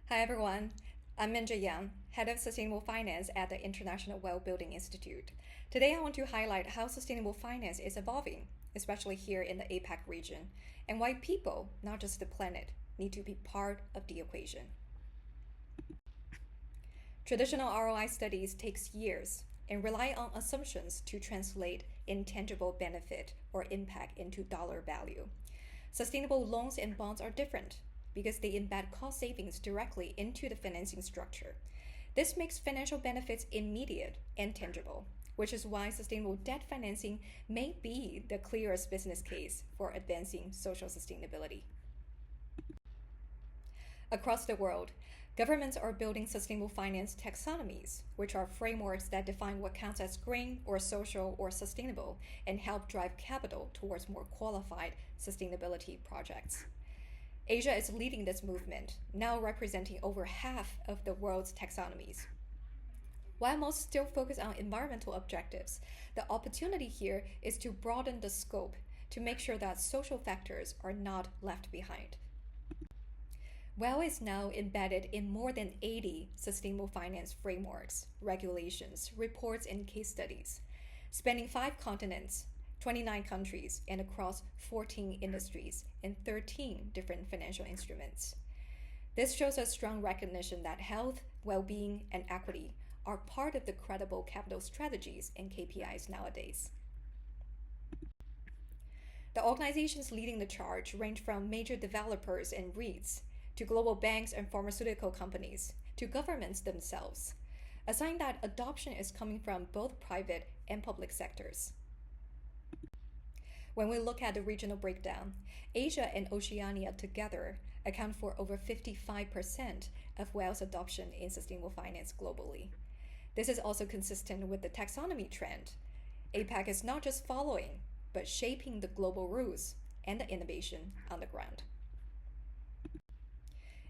Hi everyone, I'm Minjia Yang, Head of Sustainable Finance at the International Well Building Institute. Today I want to highlight how sustainable finance is evolving, especially here in the APAC region, and why people, not just the planet, need to be part of the equation. Traditional ROI studies takes years and rely on assumptions to translate intangible benefit or impact into dollar value. Sustainable loans and bonds are different because they embed cost savings directly into the financing structure. This makes financial benefits immediate and tangible, which is why sustainable debt financing may be the clearest business case for advancing social sustainability. Across the world, governments are building sustainable finance taxonomies, which are frameworks that define what counts as green or social or sustainable and help drive capital towards more qualified sustainability projects. Asia is leading this movement, now representing over half of the world's taxonomies. While most still focus on environmental objectives, the opportunity here is to broaden the scope to make sure that social factors are not left behind. WELL is now embedded in more than 80 sustainable finance frameworks, regulations, reports, and case studies, spanning 5 continents, 29 countries, and across 14 industries and 13 different financial instruments. This shows a strong recognition that health, well-being, and equity are part of the credible capital strategies and KPIs nowadays. The organizations leading the charge range from major developers and REITs to global banks and pharmaceutical companies to governments themselves, a sign that adoption is coming from both private and public sectors. When we look at the regional breakdown, Asia and Oceania together account for over 55% of WELL's adoption in sustainable finance globally. This is also consistent with the taxonomy trend. APAC is not just following, but shaping the global rules and the innovation on the ground.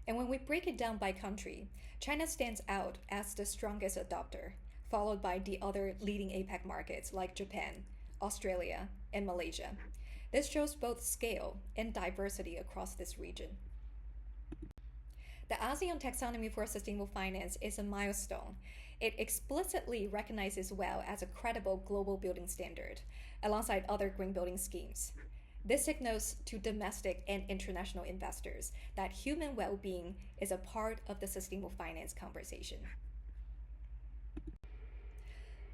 And when we break it down by country, China stands out as the strongest adopter, followed by the other leading APAC markets like Japan, Australia, and Malaysia. This shows both scale and diversity across this region. The ASEAN Taxonomy for Sustainable Finance is a milestone. It explicitly recognizes WELL as a credible global building standard, alongside other green building schemes. This signals to domestic and international investors that human well-being is a part of the sustainable finance conversation.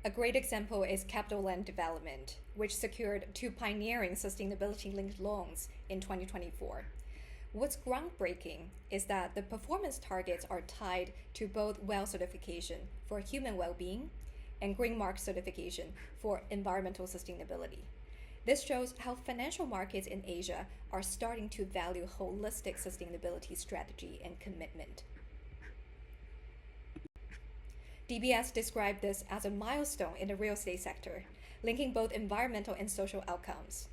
A great example is Capital Land Development, which secured 2 pioneering sustainability-linked loans in 2024. What's groundbreaking is that the performance targets are tied to both WELL certification for human well-being and Green Mark certification for environmental sustainability. This shows how financial markets in Asia are starting to value holistic sustainability strategy and commitment. DBS described this as a milestone in the real estate sector, linking both environmental and social outcomes.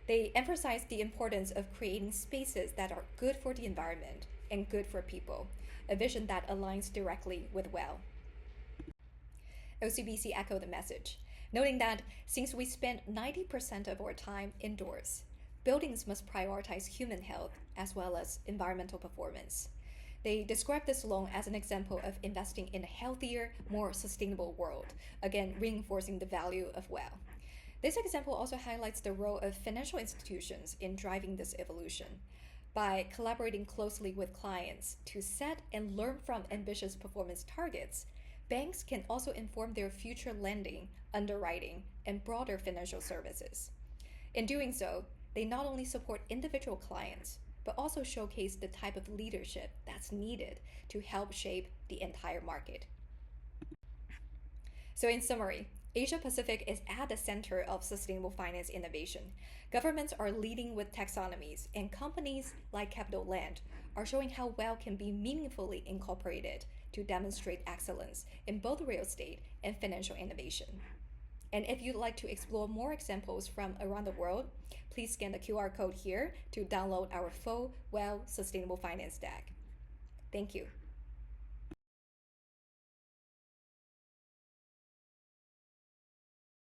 They emphasize the importance of creating spaces that are good for the environment and good for people, a vision that aligns directly with WELL. OCBC echoed the message, noting that since we spend 90% of our time indoors, buildings must prioritize human health as well as environmental performance. They describe this loan as an example of investing in a healthier, more sustainable world, again reinforcing the value of WELL. This example also highlights the role of financial institutions in driving this evolution. By collaborating closely with clients to set and learn from ambitious performance targets, banks can also inform their future lending, underwriting, and broader financial services. In doing so, they not only support individual clients, but also showcase the type of leadership that's needed to help shape the entire market. So in summary, Asia Pacific is at the center of sustainable finance innovation. Governments are leading with taxonomies, and companies like Capital Land are showing how WELL can be meaningfully incorporated to demonstrate excellence in both real estate and financial innovation. And if you'd like to explore more examples from around the world, please scan the QR code here to download our full WELL Sustainable Finance deck. Thank you.